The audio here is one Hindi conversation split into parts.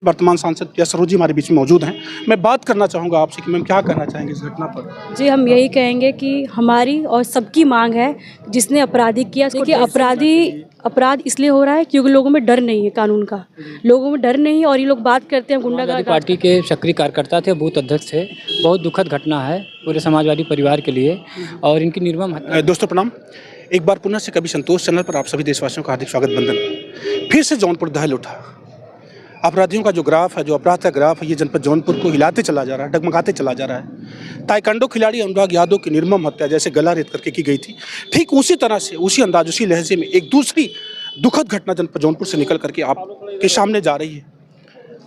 वर्तमान सांसद प्रिया सरोज जी हमारे बीच में मौजूद हैं। मैं बात करना चाहूँगा आपसे कि मैम क्या कहना चाहेंगे इस घटना पर। जी, हम यही कहेंगे कि हमारी और सबकी मांग है जिसने अपराधी किया। देखिए, अपराध इसलिए हो रहा है क्योंकि लोगों में डर नहीं है कानून का। लोगों में डर नहीं है और ये लोग बात करते हैं समाजवादी पार्टी के सक्रिय कार्यकर्ता थे, बूथ अध्यक्ष थे। बहुत दुखद घटना है पूरे समाजवादी परिवार के लिए और इनकी निर्मम हत्या। दोस्तों प्रणाम, एक बार पुनः से कभी संतोष चैनल पर आप सभी देशवासियों का हार्दिक स्वागत बंधन। फिर से जौनपुर दहल उठा। अपराधियों का जो ग्राफ है, जो अपराध का ग्राफ है, ये जनपद जौनपुर को हिलाते चला जा रहा है, डगमगाते चला जा रहा है। ताइक्वांडो खिलाड़ी अनुराग यादव की निर्मम हत्या जैसे गला रेत करके की गई थी, ठीक उसी तरह से, उसी अंदाज, उसी लहजे में एक दूसरी दुखद घटना जनपद जौनपुर से निकल करके आपके सामने जा रही है।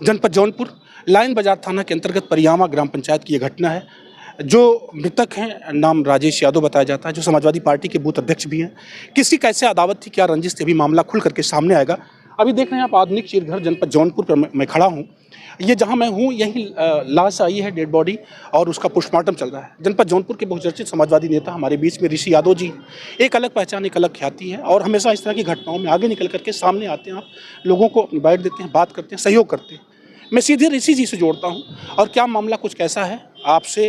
जनपद जौनपुर लाइन बाजार थाना के अंतर्गत परियामा ग्राम पंचायत की यह घटना है। जो मृतक हैं, नाम राजेश यादव बताया जाता है, जो समाजवादी पार्टी के बूथ अध्यक्ष भी हैं। किसकी कैसे अदावत थी, क्या रंजिश थी, अभी मामला खुल करके सामने आएगा। अभी देख रहे हैं आप आधुनिक चिड़घर जनपद जौनपुर पर मैं खड़ा हूँ। ये जहाँ मैं हूँ यहीं लाश आई है, डेड बॉडी, और उसका पोस्टमार्टम चल रहा है। जनपद जौनपुर के बहुचर्चित समाजवादी नेता हमारे बीच में ऋषि यादव जी, एक अलग पहचान, एक अलग ख्याति है और हमेशा इस तरह की घटनाओं में आगे निकल करके सामने आते हैं। आप लोगों को अपनी बाइट देते हैं, बात करते हैं, सहयोग करते हैं। मैं सीधे ऋषि जी से जोड़ता हूँ और क्या मामला कुछ कैसा है आपसे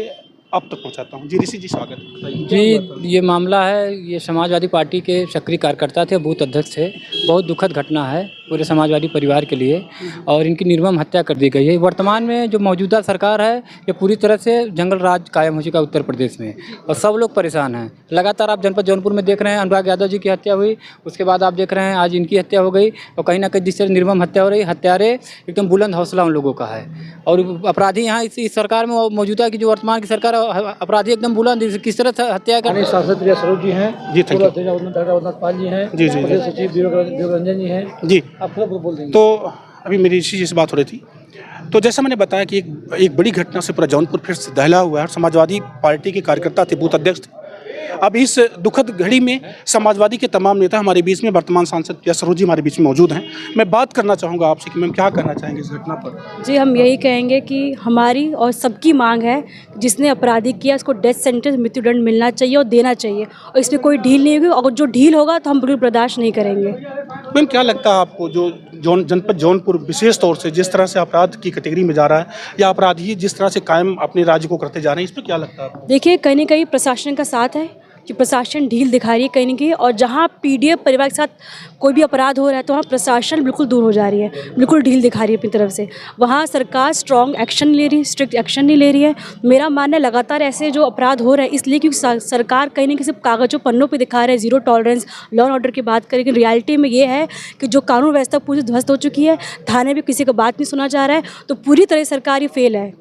अब तक पहुँचाता हूँ। जी ऋषि जी, स्वागत है। जी, ये मामला है, ये समाजवादी पार्टी के सक्रिय कार्यकर्ता थे, बूथ अध्यक्ष थे। बहुत दुखद घटना है पूरे समाजवादी परिवार के लिए और इनकी निर्मम हत्या कर दी गई है। वर्तमान में जो मौजूदा सरकार है, ये पूरी तरह से जंगल राज कायम हो चुका है उत्तर प्रदेश में और सब लोग परेशान हैं। लगातार आप जनपद जौनपुर में देख रहे हैं, अनुराग यादव जी की हत्या हुई, उसके बाद आप देख रहे हैं आज इनकी हत्या हो गई और कहीं ना कहीं जिस तरह निर्मम हत्या हो रही, हत्यारे एकदम बुलंद हौसला उन लोगों का है। और अपराधी यहाँ इस सरकार में मौजूदा की जो वर्तमान की सरकार है, अपराधी एकदम बुलंद, किस तरह से हत्या कर। सांसद प्रिया सरोज जी हैं जी, थैंक यू। पाल जी हैं, जी जी प्रदेश सचिव रंजन जी हैं जी। आप बोल देंगे। तो अभी मेरी ऋषि जी से बात हो रही थी, तो जैसा मैंने बताया कि एक बड़ी घटना से पूरा जौनपुर फिर से दहला हुआ है। समाजवादी पार्टी के कार्यकर्ता थे, बूथ अध्यक्ष थे। अब इस दुखद घड़ी में समाजवादी के तमाम नेता हमारे बीच में, वर्तमान सांसद प्रिया सरोज जी हमारे बीच में मौजूद हैं। मैं बात करना चाहूँगा आपसे कि मैम क्या कहना चाहेंगे इस घटना पर। जी, हम यही कहेंगे कि हमारी और सबकी मांग है जिसने अपराधी किया उसको डेथ सेंटेंस, मृत्युदंड मिलना चाहिए और देना चाहिए और इसमें कोई ढील नहीं होगी। और जो ढील होगा तो हम बिल्कुल बर्दाश्त नहीं करेंगे। मैम क्या लगता है आपको, जो जनपद जौनपुर विशेष तौर से जिस तरह से अपराध की कैटेगरी में जा रहा है, या अपराधी जिस तरह से कायम अपने राज्य को करते जा रहे हैं, इस पर क्या लगता है आपको? देखिए, कहीं ना कहीं प्रशासन का साथ है कि प्रशासन ढील दिखा रही है कहीं ना कहीं, और जहाँ पीडीएफ परिवार के साथ कोई भी अपराध हो रहा है तो वहाँ प्रशासन बिल्कुल दूर हो जा रही है, बिल्कुल ढील दिखा रही है अपनी तरफ से। वहाँ सरकार स्ट्रॉन्ग एक्शन ले रही है, स्ट्रिक्ट एक्शन नहीं ले रही है। मेरा मानना है लगातार ऐसे जो अपराध हो रहे हैं इसलिए क्योंकि सरकार कहीं ना कहीं सिर्फ कागजों पन्नों पे दिखा रहे हैं zero tolerance, law and order की बात करें, लेकिन रियलिटी में ये है कि जो कानून व्यवस्था पूरी ध्वस्त हो चुकी है, थाने में किसी का बात नहीं सुना जा रहा है, तो पूरी तरह सरकार ये फेल है।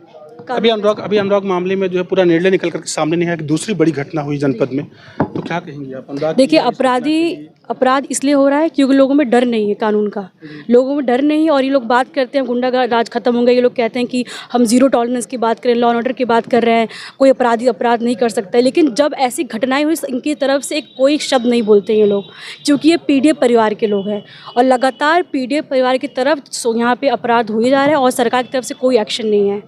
अभी अनुराग मामले में जो है पूरा निर्णय निकल कर सामने नहीं है कि दूसरी बड़ी घटना हुई जनपद में, तो क्या कहेंगे आप अनुराग? देखिए, अपराध इसलिए हो रहा है क्योंकि लोगों में डर नहीं है कानून का। लोगों में डर नहीं, और ये लोग बात करते हैं गुंडा राज खत्म होंगे, ये लोग कहते हैं कि हम जीरो टॉलरेंस की बात करें, लॉ एंड ऑर्डर की बात कर रहे हैं, कोई अपराधी अपराध नहीं कर सकता है। लेकिन जब ऐसी घटनाएं हुई इनकी तरफ से कोई शब्द नहीं बोलते ये लोग, क्योंकि ये पीडीएफ परिवार के लोग हैं और लगातार पीडीएफ परिवार की तरफ यहाँ पे अपराध हुए जा रहे हैं और सरकार की तरफ से कोई एक्शन नहीं है।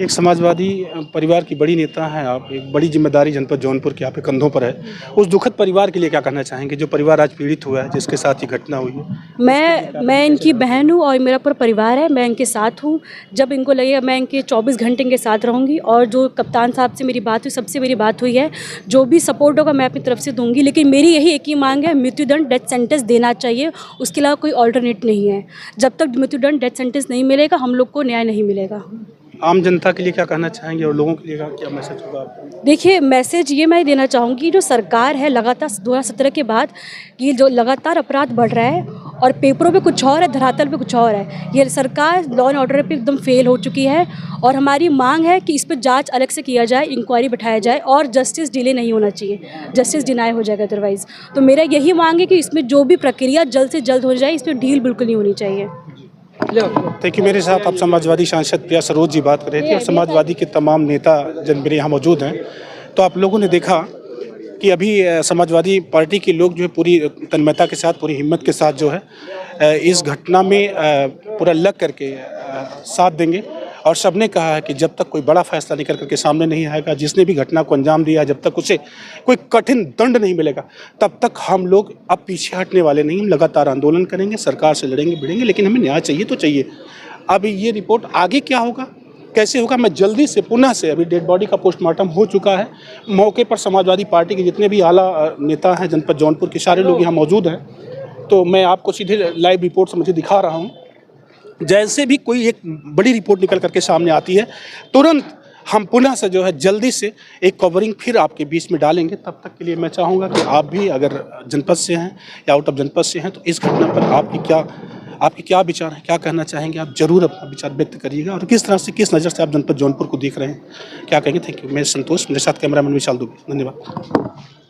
एक समाजवादी परिवार की बड़ी नेता हैं आप, एक बड़ी जिम्मेदारी जनपद जौनपुर के आपके कंधों पर है। उस दुखद परिवार के लिए क्या कहना चाहेंगे जो परिवार आज पीड़ित हुआ है, जिसके साथ ये घटना हुई है? मैं इनकी बहन हूँ और मेरा पूरा परिवार है, मैं इनके साथ हूँ। जब इनको लगेगा मैं इनके 24 घंटे इनके साथ रहूँगी और जो कप्तान साहब से मेरी बात हुई, सबसे मेरी बात हुई है, जो भी सपोर्ट होगा मैं अपनी तरफ से दूँगी। लेकिन मेरी यही एक ही मांग है, मृत्युदंड, डेथ सेंटेंस देना चाहिए, उसके अलावा कोई ऑल्टरनेट नहीं है। जब तक मृत्युदंड, डेथ सेंटेंस नहीं मिलेगा हम लोग को न्याय नहीं मिलेगा। आम जनता के लिए क्या कहना चाहेंगे और लोगों के लिए क्या मैसेज होगा आपको? देखिए, मैसेज ये मैं देना चाहूँगी, जो सरकार है लगातार 2017 के बाद ये जो लगातार अपराध बढ़ रहा है और पेपरों पे कुछ और है, धरातल पे कुछ और है। ये सरकार लॉ एंड ऑर्डर पे एकदम फेल हो चुकी है और हमारी मांग है कि इस पर जांच अलग से किया जाए, इंक्वायरी बैठाया जाए और जस्टिस डिले नहीं होना चाहिए, जस्टिस डिनाई हो जाएगा अदरवाइज़। तो मेरा यही मांग है कि इसमें जो भी प्रक्रिया जल्द से जल्द हो जाए, इस पर ढील बिल्कुल नहीं होनी चाहिए। देखिए, मेरे साथ आप समाजवादी सांसद प्रिया सरोज जी बात कर रहे थे और समाजवादी के तमाम नेता जन मेरे यहाँ मौजूद हैं। तो आप लोगों ने देखा कि अभी समाजवादी पार्टी के लोग जो है पूरी तन्मयता के साथ, पूरी हिम्मत के साथ जो है इस घटना में पूरा लग करके साथ देंगे और सबने कहा है कि जब तक कोई बड़ा फैसला निकल करके सामने नहीं आएगा, जिसने भी घटना को अंजाम दिया, जब तक उसे कोई कठिन दंड नहीं मिलेगा, तब तक हम लोग अब पीछे हटने वाले नहीं। हम लगातार आंदोलन करेंगे, सरकार से लड़ेंगे भिड़ेंगे, लेकिन हमें न्याय चाहिए तो चाहिए। अब ये रिपोर्ट आगे क्या होगा, कैसे होगा, मैं जल्दी से पुनः से, अभी डेड बॉडी का पोस्टमार्टम हो चुका है, मौके पर समाजवादी पार्टी के जितने भी आला नेता हैं जनपद जौनपुर के सारे लोग यहाँ मौजूद हैं, तो मैं आपको सीधे लाइव रिपोर्ट से मुझे दिखा रहा हूँ। जैसे भी कोई एक बड़ी रिपोर्ट निकल करके सामने आती है, तुरंत हम पुनः से जो है जल्दी से एक कवरिंग फिर आपके बीच में डालेंगे। तब तक के लिए मैं चाहूँगा कि आप भी अगर जनपद से हैं या आउट ऑफ जनपद से हैं, तो इस घटना पर आपके क्या विचार हैं, क्या कहना चाहेंगे, आप जरूर अपना विचार व्यक्त करिएगा, और किस तरह से, किस नज़र से आप जनपद जौनपुर को देख रहे हैं, क्या कहेंगे। Thank you. मैं संतोष, मेरे साथ कैमरामैन विशाल दुबे। धन्यवाद।